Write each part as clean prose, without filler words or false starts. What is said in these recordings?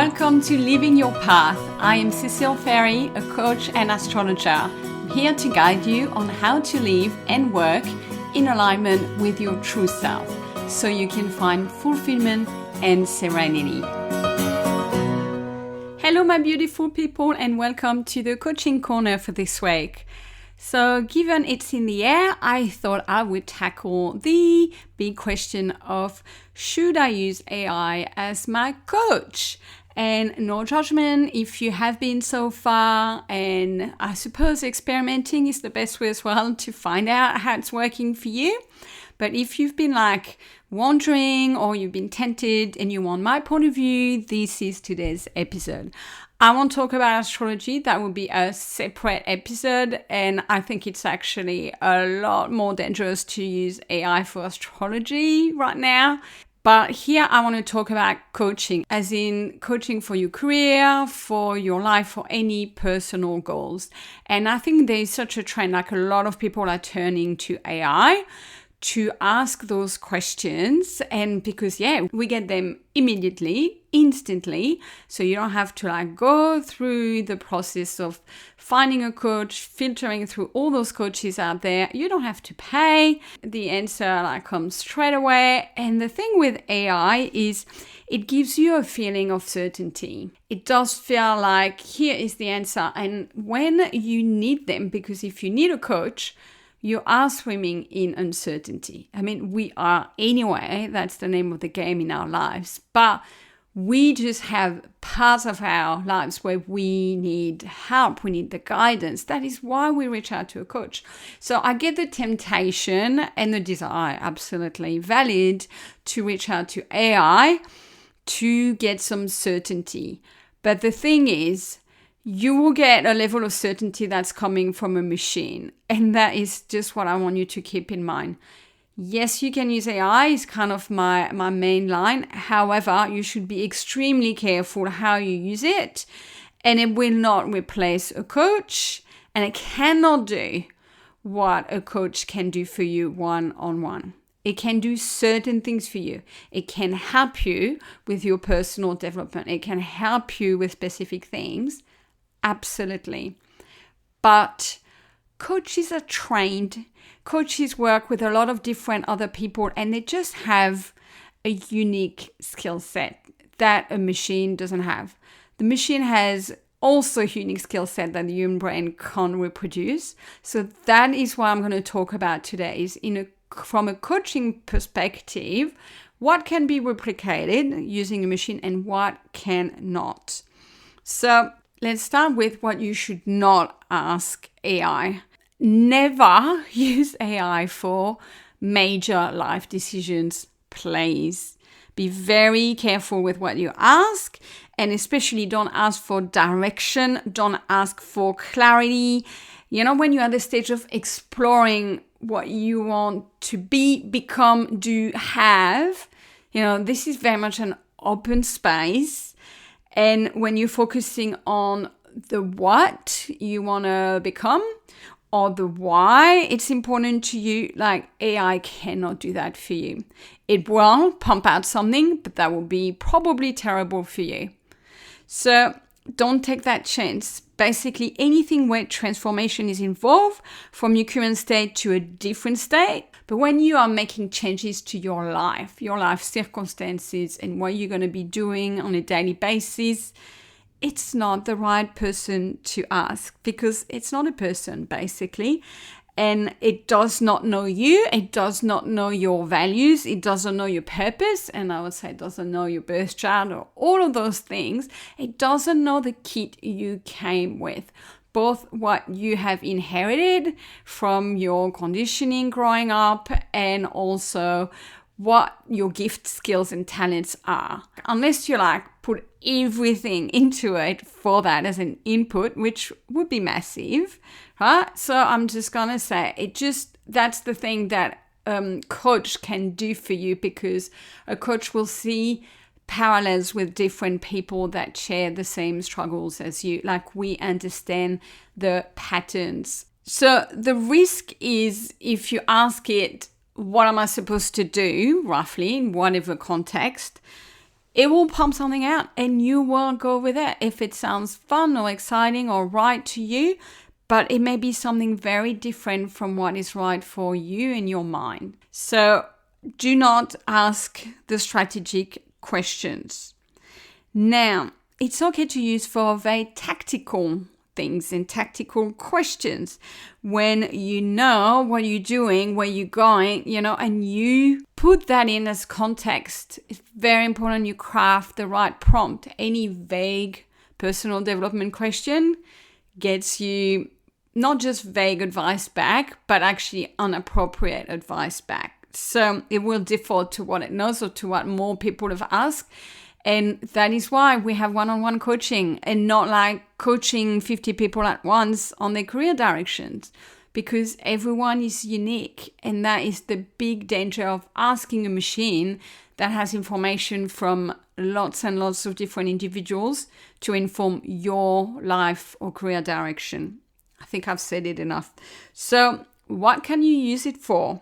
Welcome to Living Your Path. I am Cecile Ferry, a coach and astrologer. I'm here to guide you on how to live and work in alignment with your true self so you can find fulfillment and serenity. Hello, my beautiful people, and welcome to the coaching corner for this week. So given it's in the air, I thought I would tackle the big question of should I use AI as my coach? And no judgment if you have been so far, and I suppose experimenting is the best way as well to find out how it's working for you. But if you've been wondering or you've been tempted and you want my point of view, this is today's episode. I won't talk about astrology. That will be a separate episode. And I think it's actually a lot more dangerous to use AI for astrology right now. But here I want to talk about coaching, as in coaching for your career, for your life, for any personal goals. And I think there's such a trend, a lot of people are turning to AI to ask those questions, and because we get them immediately, instantly, so you don't have to go through the process of finding a coach, filtering through all those coaches out there. You don't have to pay. The answer comes straight away. And the thing with AI is it gives you a feeling of certainty. It does feel like here is the answer. And when you need them, because if you need a coach, you are swimming in uncertainty. I mean, we are anyway. That's the name of the game in our lives. But we just have parts of our lives where we need help. We need the guidance. That is why we reach out to a coach. So I get the temptation and the desire, absolutely valid, to reach out to AI to get some certainty. But the thing is, you will get a level of certainty that's coming from a machine. And that is just what I want you to keep in mind. Yes, you can use AI, is kind of my main line. However, you should be extremely careful how you use it. And it will not replace a coach. And it cannot do what a coach can do for you one-on-one. It can do certain things for you. It can help you with your personal development. It can help you with specific things. Absolutely. But coaches are trained. Coaches work with a lot of different other people, and they just have a unique skill set that a machine doesn't have. The machine has also a unique skill set that the human brain can't reproduce. So that is what I'm going to talk about today, is from a coaching perspective, what can be replicated using a machine and what cannot. So let's start with what you should not ask AI. Never use AI for major life decisions, please. Be very careful with what you ask, and especially don't ask for direction. Don't ask for clarity. When you're at the stage of exploring what you want to be, become, do, have, this is very much an open space. And when you're focusing on the what you want to become or the why it's important to you, AI cannot do that for you. It will pump out something, but that will be probably terrible for you. So don't take that chance. Basically, anything where transformation is involved from your current state to a different state. But when you are making changes to your life circumstances, and what you're going to be doing on a daily basis, it's not the right person to ask, because it's not a person, basically. And it does not know you. It does not know your values. It doesn't know your purpose. And I would say it doesn't know your birth chart or all of those things. It doesn't know the kit you came with, both what you have inherited from your conditioning growing up and also what your gift, skills, and talents are. Unless you put everything into it for that as an input, which would be massive, right? So I'm just gonna say that's the thing that coach can do for you, because a coach will see parallels with different people that share the same struggles as you. We understand the patterns. So the risk is, if you ask it, what am I supposed to do, roughly, in whatever context, it will pump something out and you will go with it if it sounds fun or exciting or right to you, but it may be something very different from what is right for you in your mind. So do not ask the strategic questions. Now, it's okay to use for very tactical things and tactical questions when you know what you're doing, where you're going, and you put that in as context. It's very important you craft the right prompt. Any vague personal development question gets you not just vague advice back, but actually inappropriate advice back. So it will default to what it knows or to what more people have asked. And that is why we have one-on-one coaching and not like coaching 50 people at once on their career directions, because everyone is unique. And that is the big danger of asking a machine that has information from lots and lots of different individuals to inform your life or career direction. I think I've said it enough. So what can you use it for?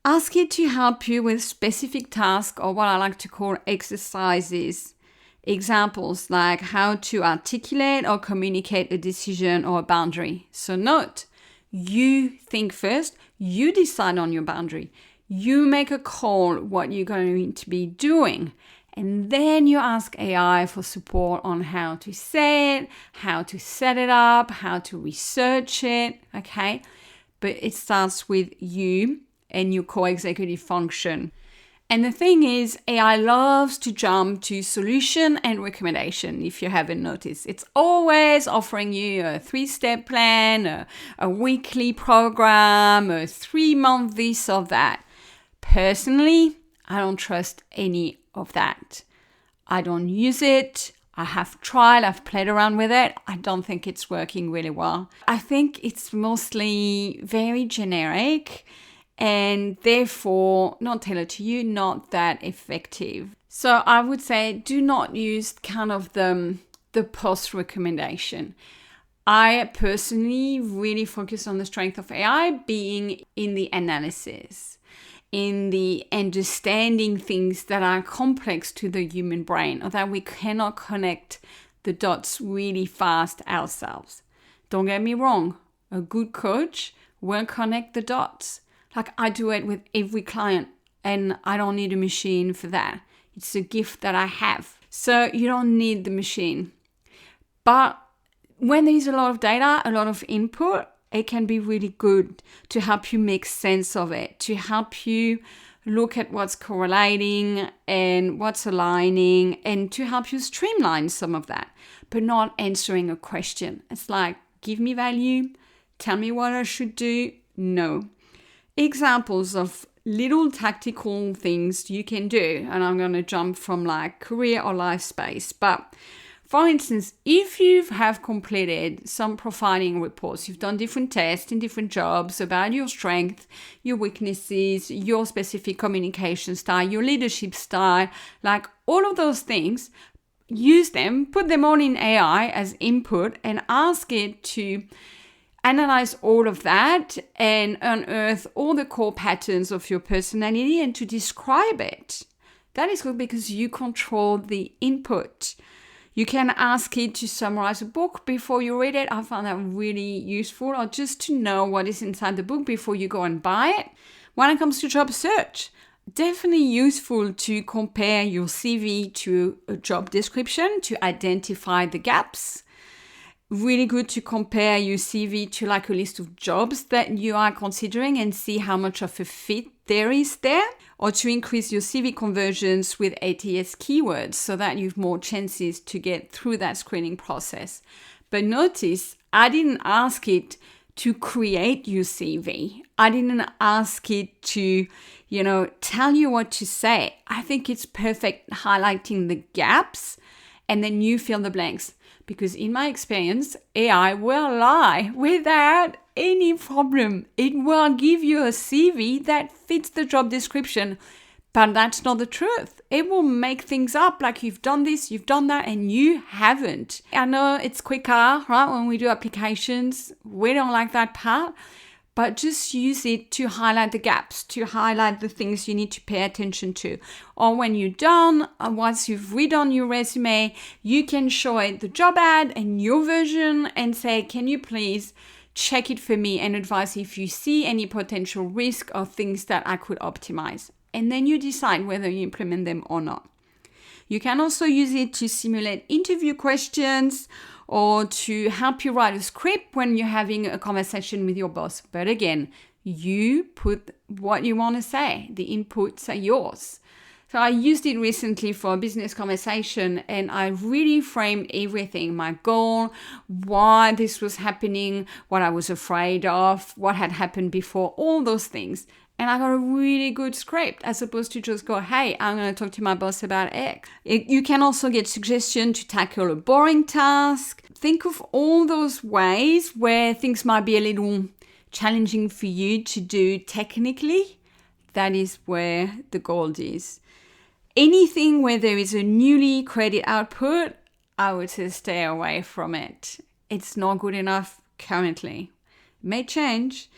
Ask it to help you with specific tasks, or what I like to call exercises. Examples like how to articulate or communicate a decision or a boundary. So note, you think first, you decide on your boundary. You make a call what you're going to be doing. And then you ask AI for support on how to say it, how to set it up, how to research it, okay? But it starts with you and your co-executive function. And the thing is, AI loves to jump to solution and recommendation, if you haven't noticed. It's always offering you a 3-step plan, a weekly program, a 3-month this or that. Personally, I don't trust any of that. I don't use it. I have tried, I've played around with it. I don't think it's working really well. I think it's mostly very generic, and therefore not tailored to you, not that effective. So I would say do not use kind of the post recommendation. I personally really focus on the strength of AI being in the analysis, in the understanding things that are complex to the human brain, or that we cannot connect the dots really fast ourselves. Don't get me wrong, a good coach will connect the dots. Like I do it with every client, and I don't need a machine for that. It's a gift that I have. So you don't need the machine. But when there's a lot of data, a lot of input, it can be really good to help you make sense of it, to help you look at what's correlating and what's aligning, and to help you streamline some of that, but not answering a question. It's like, give me value, tell me what I should do. No. Examples of little tactical things you can do, and I'm going to jump from like career or life space. But for instance, if you have completed some profiling reports, you've done different tests in different jobs about your strengths, your weaknesses, your specific communication style, your leadership style, like all of those things, use them, put them all in AI as input, and ask it to analyze all of that and unearth all the core patterns of your personality and to describe it. That is good because you control the input. You can ask it to summarize a book before you read it. I found that really useful, or just to know what is inside the book before you go and buy it. When it comes to job search, definitely useful to compare your CV to a job description to identify the gaps. Really good to compare your CV to like a list of jobs that you are considering and see how much of a fit there is there, or to increase your CV conversions with ATS keywords so that you have more chances to get through that screening process. But notice, I didn't ask it to create your CV. I didn't ask it to, tell you what to say. I think it's perfect highlighting the gaps and then you fill the blanks. Because in my experience, AI will lie without any problem. It will give you a CV that fits the job description, but that's not the truth. It will make things up like you've done this, you've done that, and you haven't. I know it's quicker, right? When we do applications, we don't like that part, but just use it to highlight the gaps, to highlight the things you need to pay attention to. Or when you're done, once you've redone your resume, you can show it the job ad and your version and say, can you please check it for me and advise if you see any potential risk or things that I could optimize. And then you decide whether you implement them or not. You can also use it to simulate interview questions or to help you write a script when you're having a conversation with your boss. But again, you put what you want to say. The inputs are yours. So I used it recently for a business conversation and I really framed everything, my goal, why this was happening, what I was afraid of, what had happened before, all those things. And I got a really good script as opposed to just go, hey, I'm going to talk to my boss about X. You can also get suggestions to tackle a boring task. Think of all those ways where things might be a little challenging for you to do technically. That is where the gold is. Anything where there is a newly created output, I would say stay away from it. It's not good enough currently. It may change.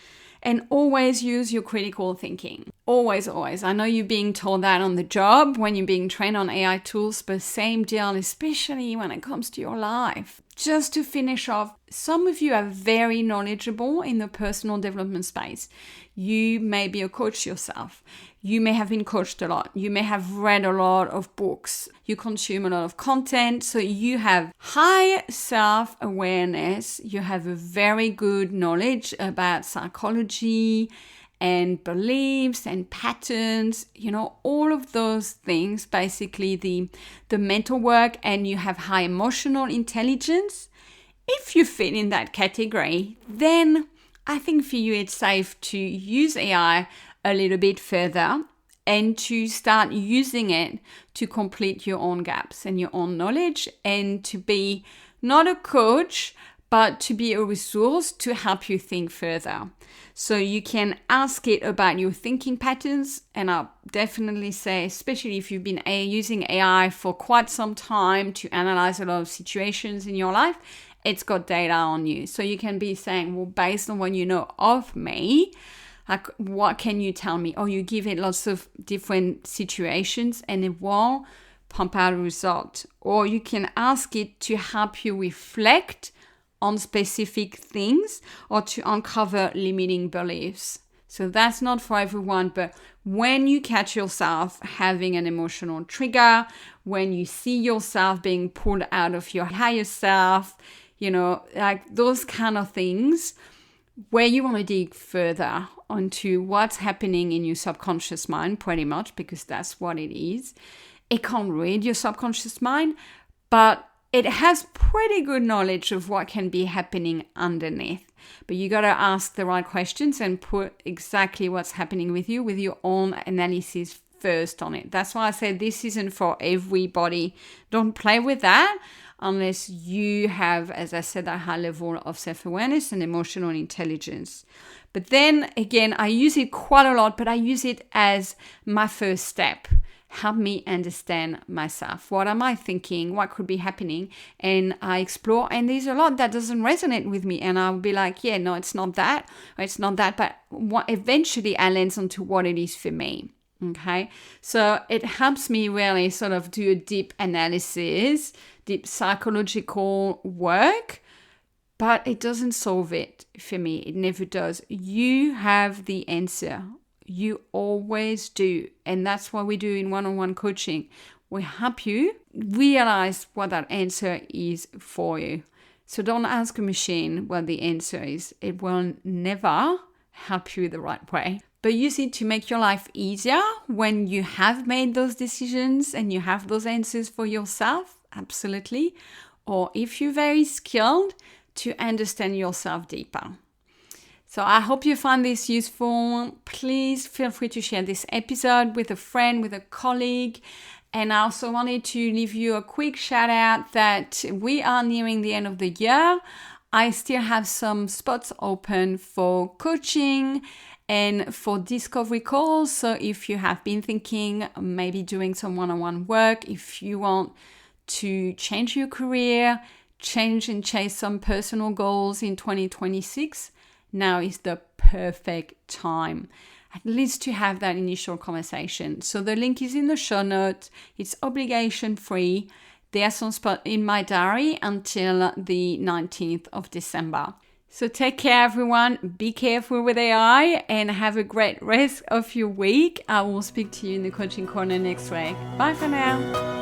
And always use your critical thinking. Always, always. I know you're being told that on the job when you're being trained on AI tools, but same deal, especially when it comes to your life. Just to finish off, some of you are very knowledgeable in the personal development space. You may be a coach yourself. You may have been coached a lot. You may have read a lot of books. You consume a lot of content. So you have high self-awareness. You have a very good knowledge about psychology and beliefs and patterns, all of those things, basically the mental work, and you have high emotional intelligence. If you fit in that category, then I think for you it's safe to use AI a little bit further and to start using it to complete your own gaps and your own knowledge and to be not a coach, but to be a resource to help you think further. So you can ask it about your thinking patterns, and I'll definitely say, especially if you've been using AI for quite some time to analyze a lot of situations in your life, it's got data on you. So you can be saying, well, based on what you know of me, like, what can you tell me? Or you give it lots of different situations and it will pump out a result. Or you can ask it to help you reflect on specific things or to uncover limiting beliefs. So that's not for everyone, but when you catch yourself having an emotional trigger, when you see yourself being pulled out of your higher self, like those kind of things where you want to dig further onto what's happening in your subconscious mind, pretty much, because that's what it is. It can't read your subconscious mind, but it has pretty good knowledge of what can be happening underneath. But you got to ask the right questions and put exactly what's happening with you with your own analysis first on it. That's why I said this isn't for everybody. Don't play with that unless you have, as I said, a high level of self-awareness and emotional intelligence. But then again, I use it quite a lot, but I use it as my first step. Help me understand myself. What am I thinking? What could be happening? And I explore, and there's a lot that doesn't resonate with me. And I'll be like, yeah, no, it's not that, or it's not that. But eventually I land onto what it is for me. Okay. So it helps me really sort of do a deep analysis, deep psychological work, but it doesn't solve it for me. It never does. You have the answer. You always do. And that's what we do in one-on-one coaching. We help you realize what that answer is for you. So don't ask a machine what the answer is. It will never help you the right way. But use it to make your life easier when you have made those decisions and you have those answers for yourself. Absolutely. Or if you're very skilled, to understand yourself deeper. So I hope you find this useful. Please feel free to share this episode with a friend, with a colleague. And I also wanted to leave you a quick shout out that we are nearing the end of the year. I still have some spots open for coaching and for discovery calls. So if you have been thinking maybe doing some one-on-one work, if you want to change your career, change and chase some personal goals in 2026, now is the perfect time, at least to have that initial conversation. So the link is in the show notes. It's obligation free. There are some spots in my diary until the 19th of December. So take care, everyone. Be careful with AI and have a great rest of your week. I will speak to you in the Coaching Corner next week. Bye for now.